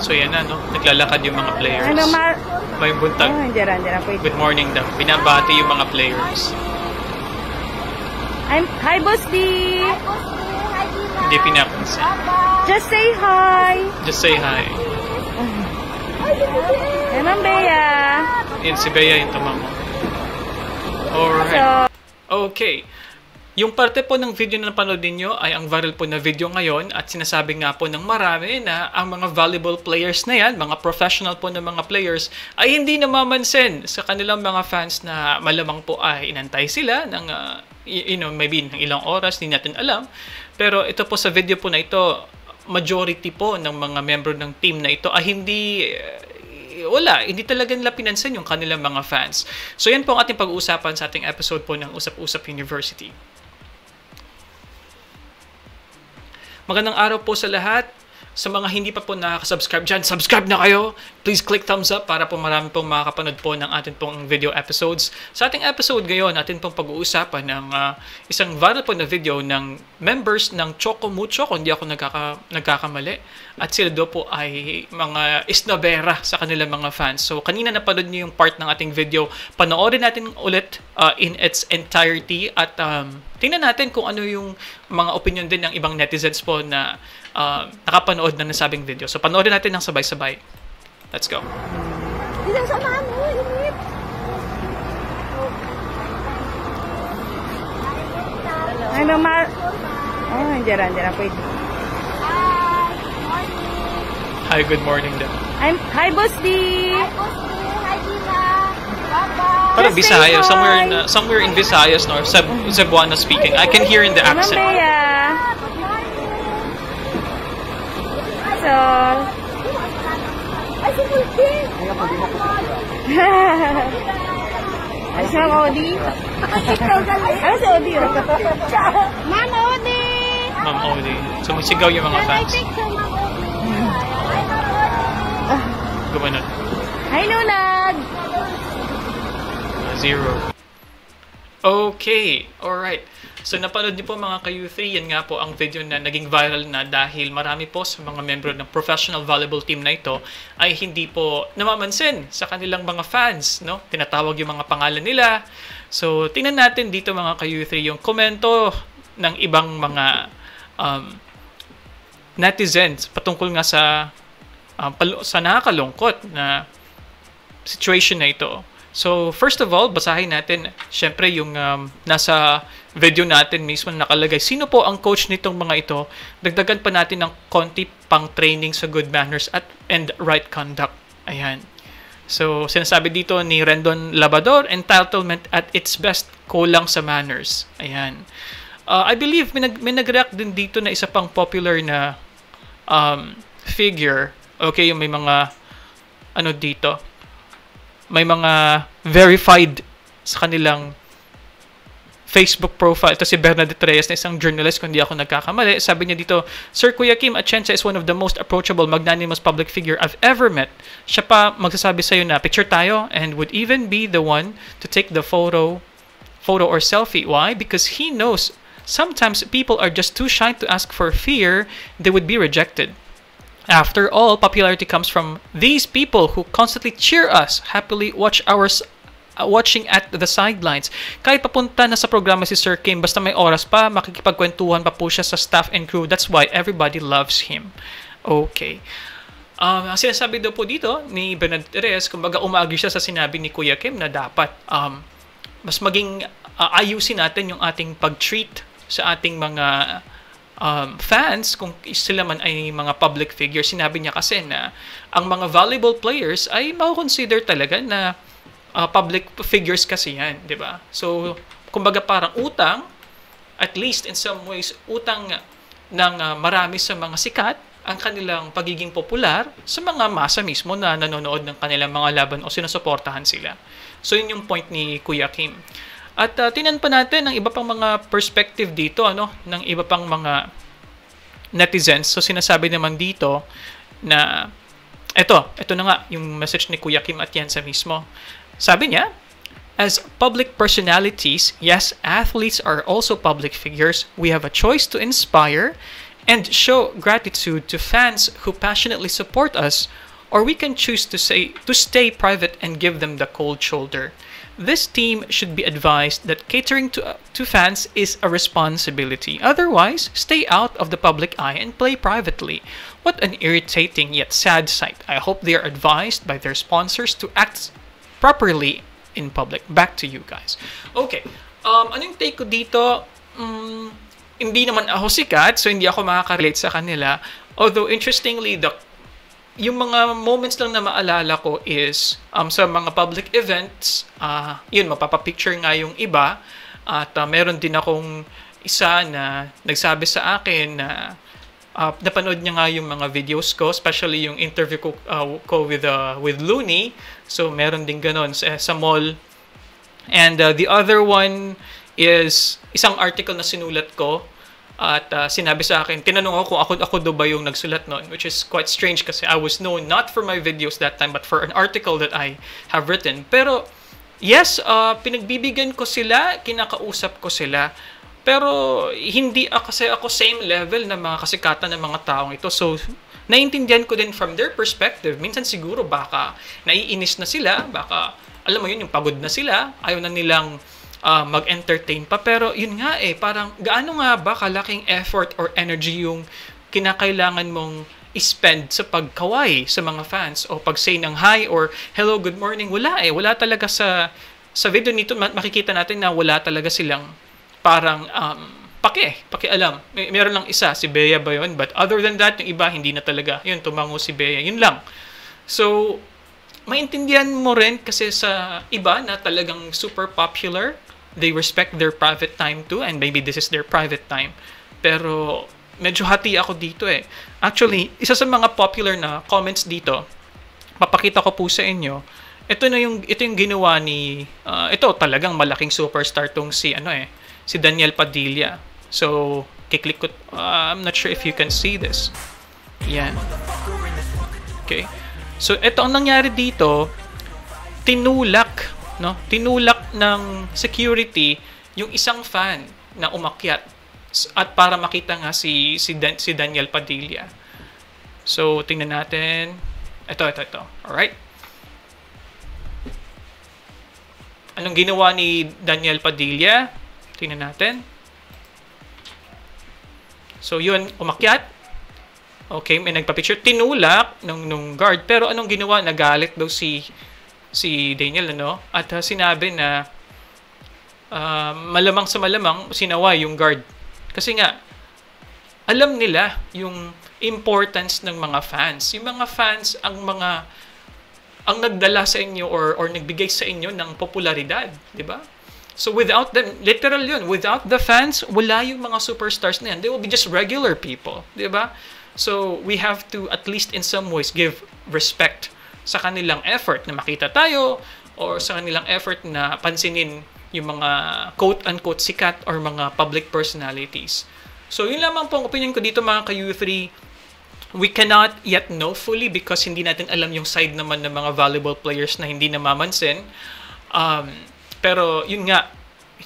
So yan na, no? Naglalakad yung mga players. May buntag. Good morning daw. Binabati yung mga players. Hi, Boss D! Hindi pinapansin. Just say hi! Just say hi. Yan ang Bea. Yan si Bea yung tumamo. Alright. Okay. Yung parte po ng video na napanood ninyo ay ang viral po na video ngayon at sinasabi nga po ng marami na ang mga valuable players na yan, mga professional po na mga players, ay hindi namamansin sa kanilang mga fans na malamang po ay inantay sila ng, maybe ng ilang oras, hindi natin alam. Pero ito po sa video po na ito, majority po ng mga membro ng team na ito ay hindi talaga nila pinansin yung kanilang mga fans. So yan po ang ating pag-uusapan sa ating episode po ng Usap-Usap University. Magandang araw po sa lahat. Sa mga hindi pa po nakasubscribe dyan, subscribe na kayo. Please click thumbs up para po marami pong makakapanood po ng ating pong video episodes. Sa ating episode ngayon, atin pong pag-uusapan ng isang viral po na video ng members ng Choco Mucho, kung hindi ako nagkakamali. At sila daw po ay mga isnabera sa kanilang mga fans. So kanina napanood niyo yung part ng ating video. Panoorin natin ulit in its entirety at tingnan natin kung ano yung mga opinion din ng ibang netizens po na nakapanood ng nasabing video. So panoorin natin ng sabay-sabay. Let's go. Dito sa mano, inip. Ano andiyan pwede. Hi, good morning daw. Hi, Boss D! Hi, Boss D! Hi, Dina! Bye-bye! Parang Visayas, somewhere in Visayas, no? Cebuano speaking. I can hear in the accent. So, Ay, si Multi! ay siya ang Odi? Ay, si Odi, oh. Ma'am Odi! Ma'am Odi. Sumisigaw yung mga fans. Gumanon. Hi, Nunag! 0. Okay. Alright. So, napanood niyo po mga ka-U3, yan nga po ang video na naging viral na dahil marami po sa mga membro ng professional volleyball team na ito ay hindi po namamansin sa kanilang mga fans, no? Tinatawag yung mga pangalan nila. So, tingnan natin dito mga ka-U3 yung komento ng ibang mga netizens patungkol nga sa nakakalungkot na situation na ito. So, first of all, basahin natin, syempre, yung nasa video natin mismo na nakalagay. Sino po ang coach nitong mga ito? Dagdagan pa natin ng konti pang training sa good manners and right conduct. Ayan. So, sinasabi dito ni Rendon Labador, entitlement at its best, kulang sa manners. Ayan. I believe may nag-react din dito na isa pang popular na figure. Okay, yung may mga dito. May mga verified sa kanilang Facebook profile. Ito si Bernadette Reyes na isang journalist, kung di ako nagkakamali. Sabi niya dito, Sir Kuya Kim Atienza is one of the most approachable, magnanimous public figure I've ever met. Siya pa magsasabi sa'yo na picture tayo and would even be the one to take the photo or selfie. Why? Because he knows sometimes people are just too shy to ask for fear they would be rejected. After all, popularity comes from these people who constantly cheer us, happily watching at the sidelines. Kahit papunta na sa programa si Sir Kim, basta may oras pa, makikipagkwentuhan pa po siya sa staff and crew. That's why everybody loves him. Okay. Ang sinasabi daw po dito ni Bernadette Reyes, kumbaga umaagi siya sa sinabi ni Kuya Kim na dapat mas maging ayusin natin yung ating pag-treat sa ating mga fans, kung sila man ay mga public figures. Sinabi niya kasi na ang mga volleyball players ay mako-consider talaga na public figures kasi yan, di ba? So, kumbaga parang utang, at least in some ways, utang ng marami sa mga sikat ang kanilang pagiging popular sa mga masa mismo na nanonood ng kanilang mga laban o sinusuportahan sila. So, yun yung point ni Kuya Kim. At tinan pa natin ang iba pang mga perspective dito, ng iba pang mga netizens. So, sinasabi naman dito na ito na nga yung message ni Kuya Kim Atienza mismo. Sabi niya, as public personalities, yes, athletes are also public figures. We have a choice to inspire and show gratitude to fans who passionately support us, or we can choose to stay private and give them the cold shoulder. This team should be advised that catering to fans is a responsibility. Otherwise, stay out of the public eye and play privately. What an irritating yet sad sight. I hope they are advised by their sponsors to act properly in public. Back to you guys. Okay. Ano yung take ko dito? Hindi naman ako sikat, so hindi ako makaka-relate sa kanila. Although, interestingly, yung mga moments lang na maalala ko is sa mga public events, yun, mapapapicture nga yung iba. At meron din akong isa na nagsabi sa akin na napanood niya nga yung mga videos ko, especially yung interview ko with Looney. So, meron din ganon sa mall. And the other one is isang article na sinulat ko. At sinabi sa akin, tinanong ako kung ako daw ba yung nagsulat noon, which is quite strange kasi I was known not for my videos that time but for an article that I have written. Pero yes, pinagbibigyan ko sila, kinakausap ko sila, pero hindi kasi ako same level na mga kasikatan ng mga taong ito. So, naiintindihan ko din from their perspective. Minsan siguro baka naiinis na sila, baka alam mo yun, yung pagod na sila, ayaw na nilang mag-entertain pa. Pero yun nga parang gaano nga ba kalaking effort or energy yung kinakailangan mong spend sa pagkaway sa mga fans o pag-say ng hi or hello, good morning. Wala wala talaga sa video nito. Makikita natin na wala talaga silang parang pakialam. Meron lang isa, si Bea ba yun? But other than that, yung iba hindi na talaga. Yun, tumango si Bea. Yun lang. So, maintindihan mo rin kasi sa iba na talagang super popular, they respect their private time too, and maybe this is their private time. Pero medyo hati ako dito Actually, isa sa mga popular na comments dito, papakita ko po sa inyo. Ito yung ginawa ni ito talagang malaking superstar tong si Daniel Padilla. So, kiklik ko, I'm not sure if you can see this. Yan. Okay. So, ito ang nangyari dito, tinulak ng security yung isang fan na umakyat at para makita nga si Daniel Padilla. So, tingnan natin. Ito. Alright. Anong ginawa ni Daniel Padilla? Tingnan natin. So, yun, umakyat. Okay, may nagpa-picture. Tinulak nung guard. Pero anong ginawa? Nagalit daw si Daniel, At sinabi na malamang sa malamang sinaway yung guard. Kasi nga, alam nila yung importance ng mga fans. Yung mga fans ang nagdala sa inyo or nagbigay sa inyo ng popularidad, di ba? So without them, literal yun, without the fans, wala yung mga superstars na yan. They will be just regular people, di ba? So we have to at least in some ways give respect sa kanilang effort na makita tayo or sa kanilang effort na pansinin yung mga quote-unquote sikat or mga public personalities. So yun lamang po ang opinion ko dito mga ka-U3. We cannot yet know fully because hindi natin alam yung side naman ng mga valuable players na hindi namamansin. Pero yun nga,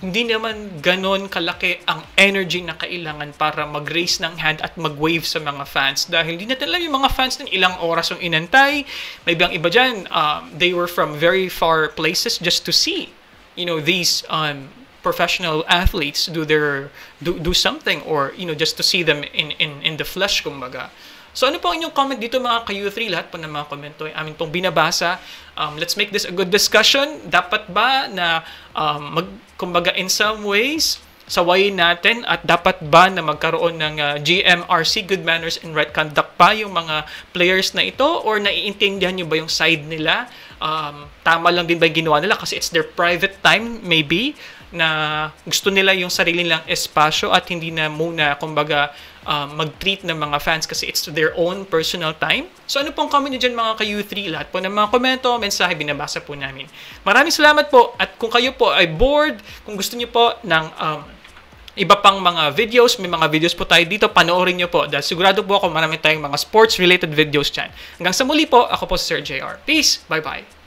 hindi naman ganon kalaki ang energy na kailangan para mag-raise ng hand at mag-wave sa mga fans. Dahil hindi natin alam yung mga fans ng ilang oras yung inantay. May ibang iba dyan, they were from very far places just to see, these professional athletes do something or, just to see them in the flesh, kumbaga. So ano po ang inyong comment dito mga ka-U3? Lahat po ng mga komento ay amin pong binabasa. Let's make this a good discussion. Dapat ba na kumbaga in some ways sawayin natin at dapat ba na magkaroon ng GMRC, Good Manners and Right Conduct pa yung mga players na ito or naiintindihan nyo ba yung side nila? Tama lang din ba yung ginawa nila kasi it's their private time maybe na gusto nila yung sarili nilang espasyo at hindi na muna kumbaga mag-treat ng mga fans kasi it's their own personal time. So ano pong comment nyo dyan mga ka-U3? Lahat po ng mga komento, mensahe, binabasa po namin. Maraming salamat po at kung kayo po ay bored, kung gusto nyo po ng iba pang mga videos, may mga videos po tayo dito, panoorin nyo po dahil sigurado po ako marami tayong mga sports-related videos dyan. Hanggang sa muli po, ako po si Sir JR. Peace! Bye-bye!